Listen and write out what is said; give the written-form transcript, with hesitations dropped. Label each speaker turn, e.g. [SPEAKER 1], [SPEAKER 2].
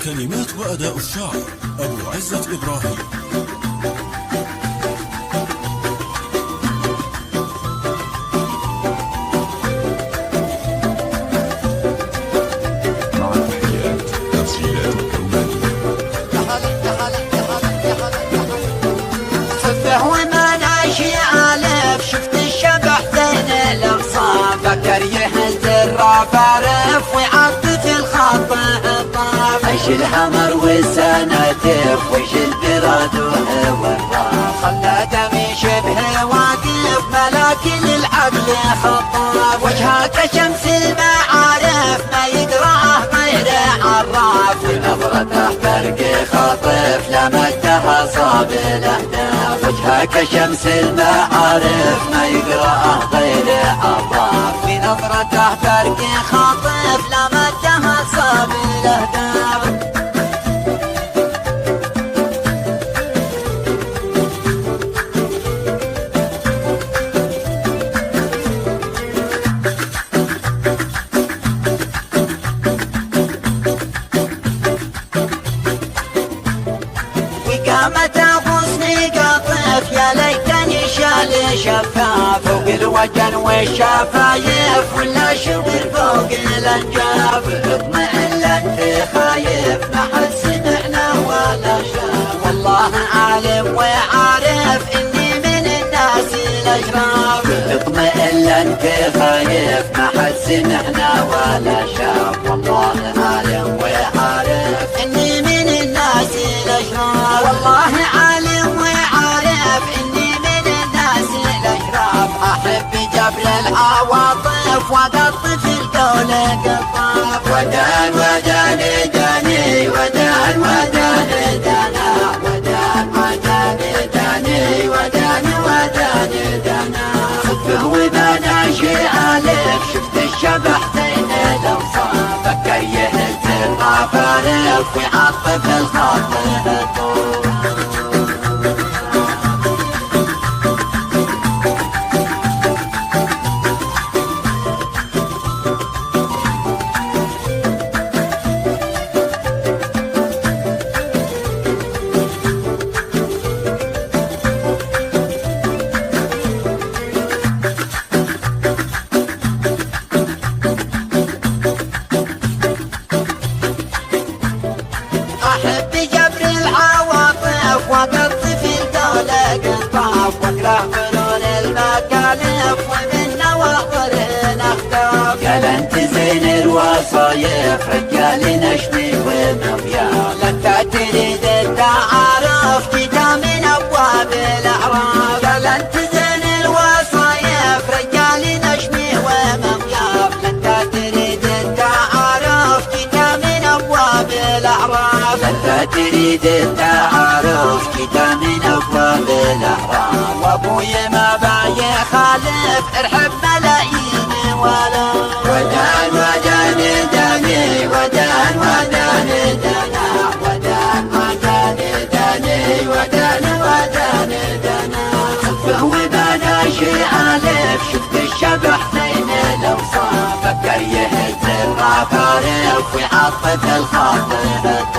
[SPEAKER 1] كلمات وأداء الشاعر أبو عزة إبراهيم.
[SPEAKER 2] مع تحيات تسجيلات الكونية.
[SPEAKER 3] صفه وما ناشي عالف، شفت الشبح زين الأغصان، فكر يهز الرفارف ويعطف الخط الطاف، ايش الهمر والسناتف وايش البراد والراف، خلى دمي شبه واقف ملاك للعقل خطاف، وجهك شمس المعارف ما يقرأه غير عراف، ونظرته برق خاطف لمدها صاب الاهداف، وجهك شمس المعارف ما يقرأه غير عراف، بنظرته برق خاطف لمدها صاب الاهداف. قامت غصني قاطف يا ليتني شال شفاف، فوق الوجن والشفايف ولا شغل فوق الانجاف، اطمئن انت خايف ما حد سمعنا ولا شاف، والله عالم وعارف اني من الناس الاشراف، اطمئن انت خايف ما حد سمعنا ولا شاف، والله عالم وعارف اني من الناس الاشراف، والله عالم وعارف اني من الناس الاشراف، احب جبر العواطف واقطف القول قطاف، ودان ودان داني ودان ودان دانا، ودان ودان داني ودان ودان دانا، صفه وبناشي الف، شفت الشبح زين الاوصاف، فكر يهز الرفارف ويعطف الخط الطوف. أحب جبر العواطف وقطف القول قطاف، واكره فنون المكالف ومن نواظر نختاف، قال انت زين الوصايف رجال نشمي ومضياف، لك تريد التعارف جيتا من ابواب الاعراف، قال انت زين الوصايف رجال نشمي ومضياف، لك تريد التعارف جيتا من ابواب الاعراف، انت تريد التعارف جيتا من ابواب الاحرام، وابوي ما باي خالف ارحب ملايين ولا، ودان ودان داني ودان ودان دانا، ودان ودان داني ودان ودان دانا، صفه وبناشي الف، شفت الشبح زين الاوصاف، فكر يهز الرفارف ويعطف الخاطر.